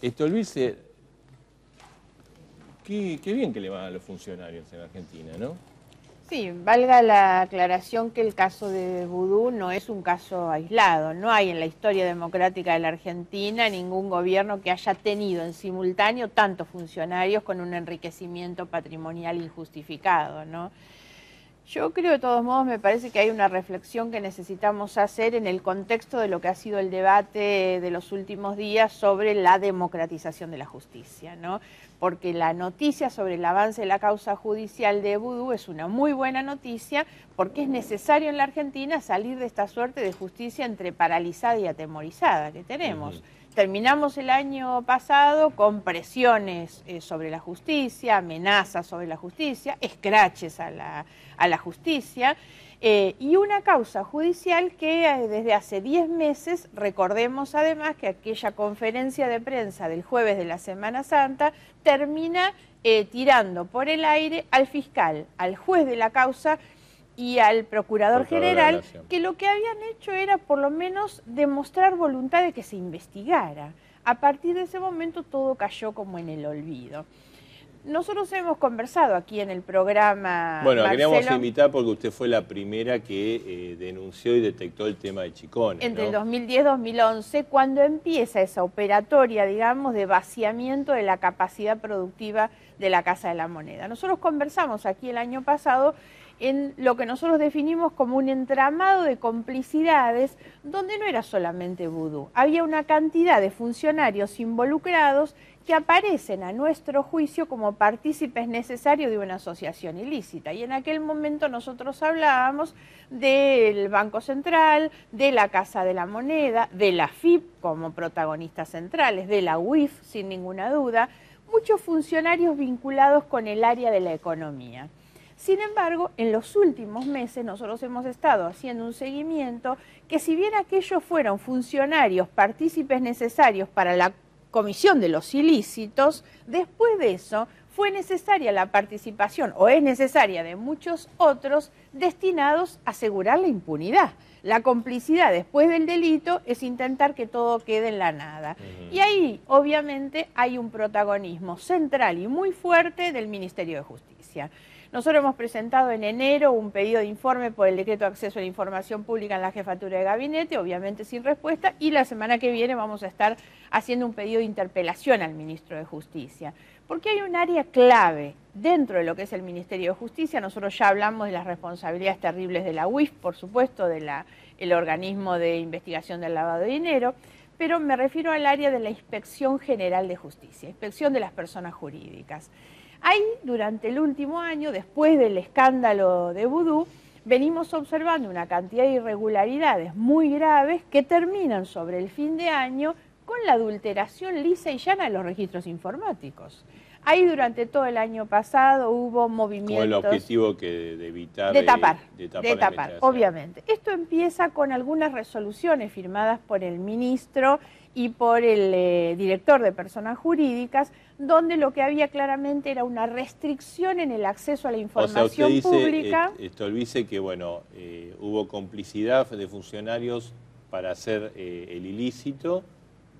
Stolbizer, qué bien que le van a los funcionarios en Argentina, ¿no? Sí, valga la aclaración que el caso de Vudú no es un caso aislado. No hay en la historia democrática de la Argentina ningún gobierno que haya tenido en simultáneo tantos funcionarios con un enriquecimiento patrimonial injustificado, ¿no? Yo creo, de todos modos, me parece que hay una reflexión que necesitamos hacer en el contexto de lo que ha sido el debate de los últimos días sobre la democratización de la justicia, ¿no? Porque la noticia sobre el avance de la causa judicial de Vudú es una muy buena noticia, porque es necesario en la Argentina salir de esta suerte de justicia entre paralizada y atemorizada que tenemos. Terminamos el año pasado con presiones sobre la justicia, amenazas sobre la justicia, escraches a la justicia, y una causa judicial que desde hace 10 meses, recordemos además que aquella conferencia de prensa del jueves de la Semana Santa termina tirando por el aire al fiscal, al juez de la causa y al procurador general, que lo que habían hecho era por lo menos demostrar voluntad de que se investigara. A partir de ese momento todo cayó como en el olvido. Nosotros hemos conversado aquí en el programa. Bueno, Marcelo, queríamos invitar porque usted fue la primera que denunció y detectó el tema de Chicones, entre ¿no? el 2010 y 2011, cuando empieza esa operatoria, digamos, de vaciamiento de la capacidad productiva de la Casa de la Moneda. Nosotros conversamos aquí el año pasado en lo que nosotros definimos como un entramado de complicidades donde no era solamente Vudú, había una cantidad de funcionarios involucrados que aparecen a nuestro juicio como partícipes necesarios de una asociación ilícita. Y en aquel momento nosotros hablábamos del Banco Central, de la Casa de la Moneda, de la FIP como protagonistas centrales, de la UIF sin ninguna duda, muchos funcionarios vinculados con el área de la economía. Sin embargo, en los últimos meses nosotros hemos estado haciendo un seguimiento que, si bien aquellos fueron funcionarios partícipes necesarios para la comisión de los ilícitos, después de eso fue necesaria la participación, o es necesaria, de muchos otros destinados a asegurar la impunidad. La complicidad después del delito es intentar que todo quede en la nada. Y ahí, obviamente, hay un protagonismo central y muy fuerte del Ministerio de Justicia. Nosotros hemos presentado en enero un pedido de informe por el decreto de acceso a la información pública en la jefatura de gabinete, obviamente sin respuesta, y la semana que viene vamos a estar haciendo un pedido de interpelación al ministro de Justicia. Porque hay un área clave dentro de lo que es el Ministerio de Justicia. Nosotros ya hablamos de las responsabilidades terribles de la UIF, por supuesto, del organismo de investigación del lavado de dinero, pero me refiero al área de la Inspección General de Justicia, inspección de las personas jurídicas. Ahí, durante el último año, después del escándalo de Vudú, venimos observando una cantidad de irregularidades muy graves que terminan sobre el fin de año con la adulteración lisa y llana de los registros informáticos. Ahí durante todo el año pasado hubo movimientos... Con el objetivo que de evitar... De tapar, obviamente. Esto empieza con algunas resoluciones firmadas por el ministro y por el director de personas jurídicas, donde lo que había claramente era una restricción en el acceso a la información pública. Stolbizer, que bueno, hubo complicidad de funcionarios para hacer el ilícito.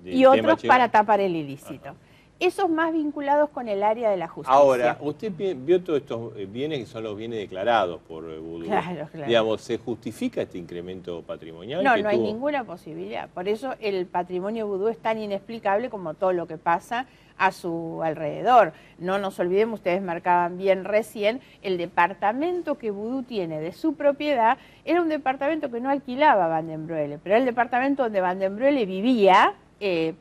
Y otros para tapar el ilícito. Esos más vinculados con el área de la justicia. Ahora, usted vio todos estos bienes que son los bienes declarados por Vudú. Claro. Digamos, ¿se justifica este incremento patrimonial? No, no hay ninguna posibilidad. Por eso el patrimonio Vudú es tan inexplicable como todo lo que pasa a su alrededor. No nos olvidemos, ustedes marcaban bien recién, el departamento que Vudú tiene de su propiedad era un departamento que no alquilaba Van den Broele, pero era el departamento donde Van den Broele vivía,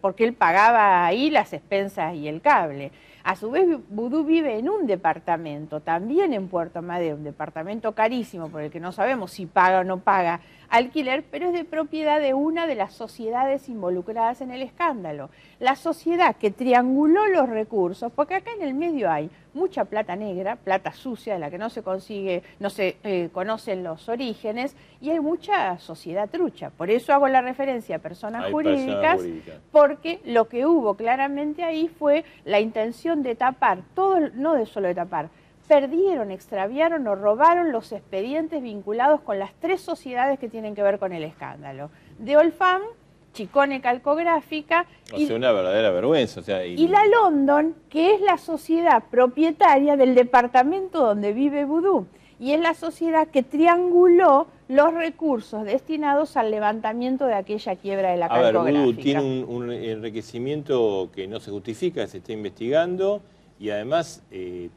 porque él pagaba ahí las expensas y el cable. A su vez, Vudú vive en un departamento, también en Puerto Madero, un departamento carísimo por el que no sabemos si paga o no paga alquiler, pero es de propiedad de una de las sociedades involucradas en el escándalo. La sociedad que trianguló los recursos, porque acá en el medio hay mucha plata negra, plata sucia de la que no se consigue, no se conocen los orígenes, y hay mucha sociedad trucha. Por eso hago la referencia a personas jurídicas, porque lo que hubo claramente ahí fue la intención de tapar, todo, no solo de tapar, perdieron, extraviaron o robaron los expedientes vinculados con las 3 sociedades que tienen que ver con el escándalo. De Olfam, Chicone Calcográfica. O sea, una verdadera vergüenza. O sea, y la London, que es la sociedad propietaria del departamento donde vive Vudú. Y es la sociedad que trianguló los recursos destinados al levantamiento de aquella quiebra de la Calcográfica. A ver, Vudú tiene un enriquecimiento que no se justifica, que se está investigando, y además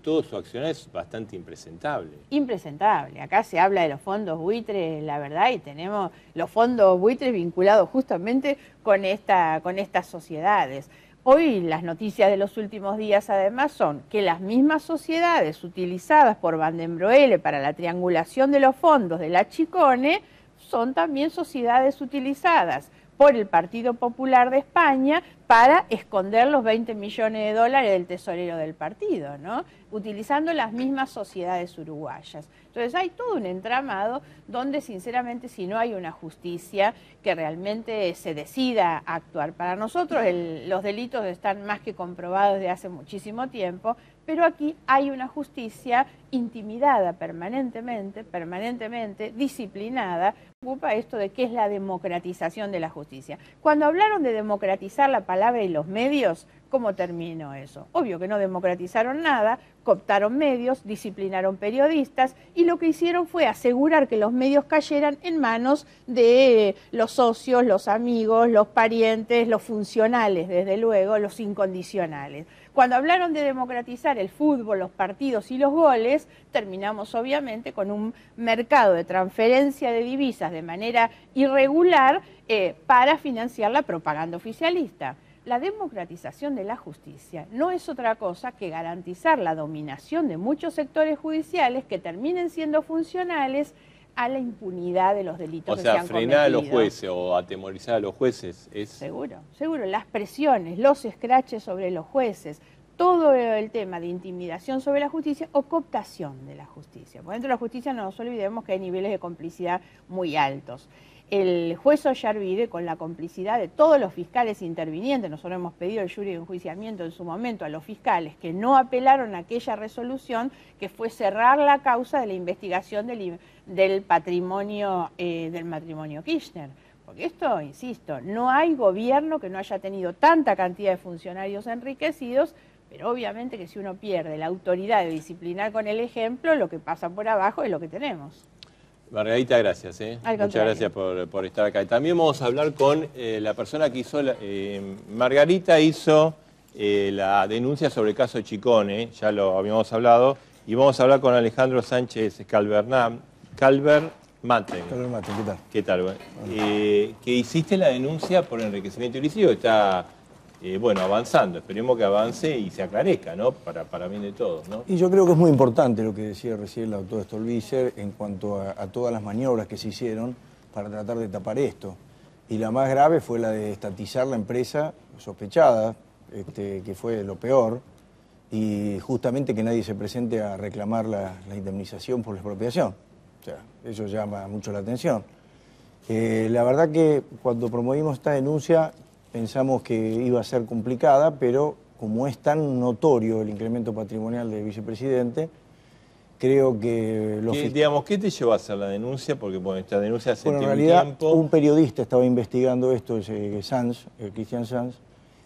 todo su accionar es bastante impresentable. Impresentable. Acá se habla de los fondos buitres, la verdad, y tenemos los fondos buitres vinculados justamente con estas sociedades. Hoy las noticias de los últimos días además son que las mismas sociedades utilizadas por Van den Broeke para la triangulación de los fondos de la Chicone son también sociedades utilizadas por el Partido Popular de España para esconder los 20 millones de dólares del tesorero del partido, ¿no? Utilizando las mismas sociedades uruguayas. Entonces hay todo un entramado donde sinceramente si no hay una justicia que realmente se decida a actuar. Para nosotros los delitos están más que comprobados desde hace muchísimo tiempo, pero aquí hay una justicia intimidada permanentemente, disciplinada. Ocupa esto de qué es la democratización de la justicia. Cuando hablaron de democratizar la palabra y los medios, ¿cómo terminó eso? Obvio que no democratizaron nada, cooptaron medios, disciplinaron periodistas y lo que hicieron fue asegurar que los medios cayeran en manos de los socios, los amigos, los parientes, los funcionales, desde luego, los incondicionales. Cuando hablaron de democratizar el fútbol, los partidos y los goles, terminamos obviamente con un mercado de transferencia de divisas de manera irregular para financiar la propaganda oficialista. La democratización de la justicia no es otra cosa que garantizar la dominación de muchos sectores judiciales que terminen siendo funcionales a la impunidad de los delitos que se han cometido. O sea, frenar a los jueces o atemorizar a los jueces es... Seguro, seguro. Las presiones, los escraches sobre los jueces, todo el tema de intimidación sobre la justicia o cooptación de la justicia. Por dentro de la justicia no nos olvidemos que hay niveles de complicidad muy altos. El juez Ollarvide, con la complicidad de todos los fiscales intervinientes, nosotros hemos pedido el jury de enjuiciamiento en su momento a los fiscales que no apelaron a aquella resolución, que fue cerrar la causa de la investigación del matrimonio Kirchner. Porque esto, insisto, no hay gobierno que no haya tenido tanta cantidad de funcionarios enriquecidos, pero obviamente que si uno pierde la autoridad de disciplinar con el ejemplo, lo que pasa por abajo es lo que tenemos. Margarita, gracias. Muchas gracias por estar acá. También vamos a hablar con la persona que hizo... Margarita hizo la denuncia sobre el caso Chicone, ya lo habíamos hablado, y vamos a hablar con Alejandro Sánchez Calvermaten. Calvermaten, ¿qué tal? ¿Qué tal? Que hiciste la denuncia por enriquecimiento ilícito, está... bueno, avanzando, esperemos que avance y se aclarezca, ¿no? Para bien de todos, ¿no? Y yo creo que es muy importante lo que decía recién la doctora Stolbizer en cuanto a todas las maniobras que se hicieron para tratar de tapar esto. Y la más grave fue la de estatizar la empresa sospechada, que fue lo peor, y justamente que nadie se presente a reclamar la indemnización por la expropiación. O sea, eso llama mucho la atención. La verdad que cuando promovimos esta denuncia pensamos que iba a ser complicada, pero como es tan notorio el incremento patrimonial del vicepresidente, creo que... Digamos, ¿qué te llevó a hacer la denuncia? Porque bueno, esta denuncia hace en realidad, tiempo... un periodista estaba investigando esto, Sanz, Cristian Sanz.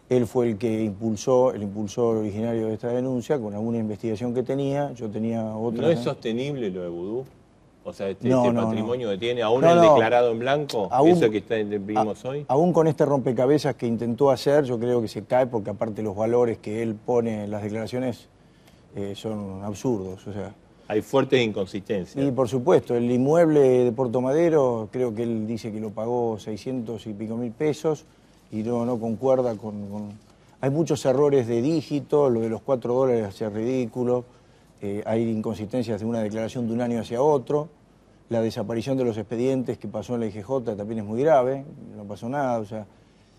Él fue el que impulsó, el impulsor originario de esta denuncia, con alguna investigación que tenía. Yo tenía otra... ¿No es sostenible lo de Vudú? O sea, este patrimonio que tiene, aún el declarado en blanco, eso que vimos hoy. Aún con este rompecabezas que intentó hacer, yo creo que se cae porque aparte los valores que él pone en las declaraciones son absurdos. O sea, hay fuertes inconsistencias. Y por supuesto, el inmueble de Puerto Madero, creo que él dice que lo pagó 600 y pico mil pesos y no concuerda con... Hay muchos errores de dígito, lo de los $4 hace ridículo. Hay inconsistencias de una declaración de un año hacia otro. La desaparición de los expedientes que pasó en la IGJ también es muy grave, no pasó nada. O sea,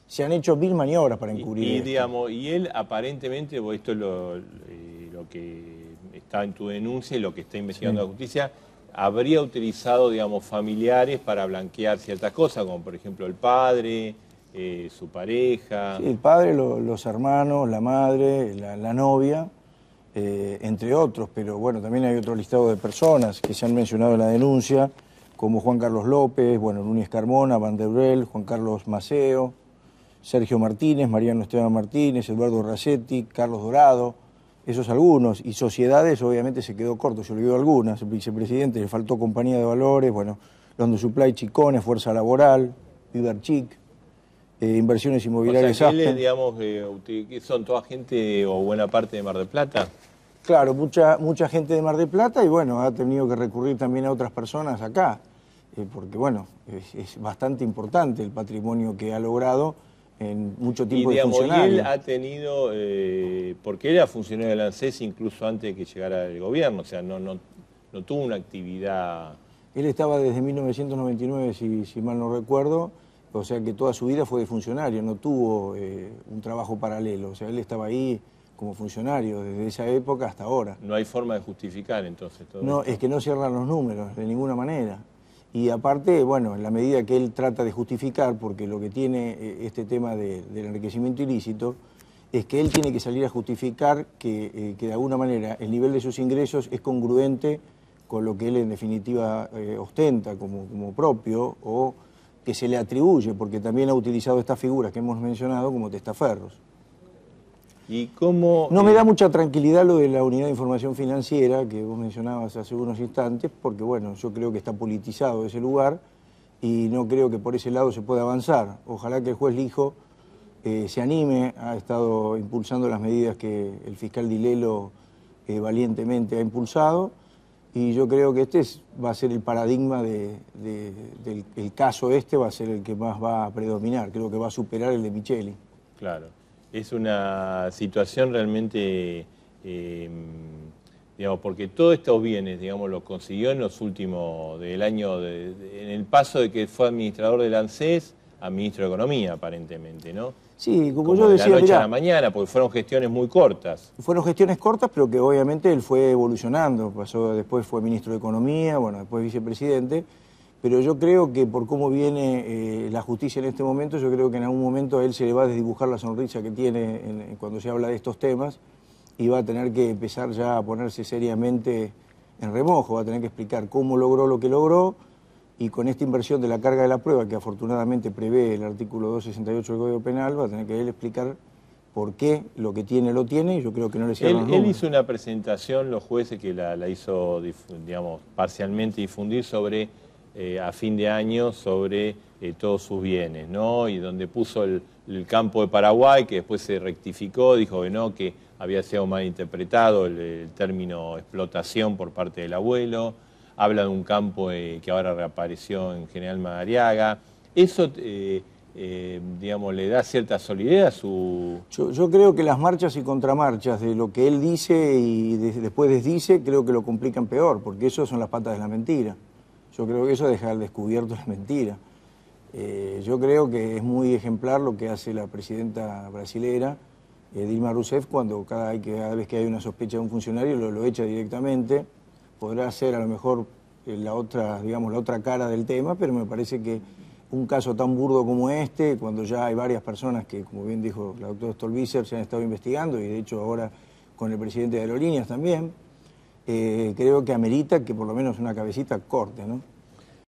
se han hecho 1000 maniobras para encubrir esto. Y él aparentemente, esto es lo que está en tu denuncia y lo que está investigando la justicia, habría utilizado, familiares para blanquear ciertas cosas, como por ejemplo el padre, su pareja. Sí, el padre, los hermanos, la madre, la novia. Entre otros, pero bueno, también hay otro listado de personas que se han mencionado en la denuncia, como Juan Carlos López, Núñez Carmona, Van den Broeke, Juan Carlos Maceo, Sergio Martínez, Mariano Esteban Martínez, Eduardo Racetti, Carlos Dorado, esos algunos, y sociedades obviamente se quedó corto, se olvidó algunas, el vicepresidente le faltó Compañía de Valores, bueno, London Supply, Chicones, Fuerza Laboral, Viverchic, Inversiones Inmobiliarias. O sea, que digamos, ¿son toda gente o buena parte de Mar del Plata? Claro, mucha gente de Mar del Plata y bueno, ha tenido que recurrir también a otras personas acá, porque bueno, es bastante importante el patrimonio que ha logrado en mucho tiempo de funcionario. Y él ha tenido, porque él era funcionario del ANSES incluso antes de que llegara el gobierno, o sea, no tuvo una actividad... Él estaba desde 1999, si mal no recuerdo, o sea que toda su vida fue de funcionario, no tuvo un trabajo paralelo, o sea, él estaba ahí como funcionario desde esa época hasta ahora. No hay forma de justificar entonces todo No, esto. es que no cierran los números de ninguna manera. Y aparte, bueno, en la medida que él trata de justificar, porque lo que tiene este tema del enriquecimiento ilícito, es que él tiene que salir a justificar que de alguna manera el nivel de sus ingresos es congruente con lo que él en definitiva ostenta como propio o que se le atribuye, porque también ha utilizado estas figuras que hemos mencionado como testaferros. ¿Y cómo, no me da mucha tranquilidad lo de la unidad de información financiera que vos mencionabas hace unos instantes, porque bueno, yo creo que está politizado ese lugar y no creo que por ese lado se pueda avanzar. Ojalá que el juez Lijo se anime, ha estado impulsando las medidas que el fiscal Dilelo valientemente ha impulsado y yo creo que va a ser el paradigma del caso va a ser el que más va a predominar, creo que va a superar el de Micheli. Claro. Es una situación realmente, digamos, porque todos estos bienes, digamos, los consiguió en los últimos del año, en el paso de que fue administrador del ANSES a ministro de Economía, aparentemente, ¿no? Sí, como yo decía, de la noche a la mañana, porque fueron gestiones muy cortas. Fueron gestiones cortas, pero que obviamente él fue evolucionando. Después fue ministro de Economía, bueno, después vicepresidente. Pero yo creo que por cómo viene la justicia en este momento, yo creo que en algún momento a él se le va a desdibujar la sonrisa que tiene cuando se habla de estos temas y va a tener que empezar ya a ponerse seriamente en remojo, va a tener que explicar cómo logró lo que logró y con esta inversión de la carga de la prueba que afortunadamente prevé el artículo 268 del Código Penal, va a tener que él explicar por qué lo que tiene lo tiene y yo creo que no le cierran los números. Él hizo una presentación, los jueces que la hizo, digamos, parcialmente difundir sobre... a fin de año sobre todos sus bienes, ¿no? Y donde puso el campo de Paraguay, que después se rectificó, dijo que no, que había sido mal interpretado el término explotación por parte del abuelo, habla de un campo que ahora reapareció en General Madariaga. Eso, digamos, le da cierta solidez a su... Yo creo que las marchas y contramarchas de lo que él dice y después desdice, creo que lo complican peor, porque eso son las patas de la mentira. Yo creo que eso deja al descubierto la mentira. Yo creo que es muy ejemplar lo que hace la presidenta brasilera, Dilma Rousseff, cuando cada vez que hay una sospecha de un funcionario lo echa directamente. Podrá ser a lo mejor la otra cara del tema, pero me parece que un caso tan burdo como este, cuando ya hay varias personas que, como bien dijo la doctora Stolbizer, se han estado investigando, y de hecho ahora con el presidente de Aerolíneas también, creo que amerita que por lo menos una cabecita corte, ¿no?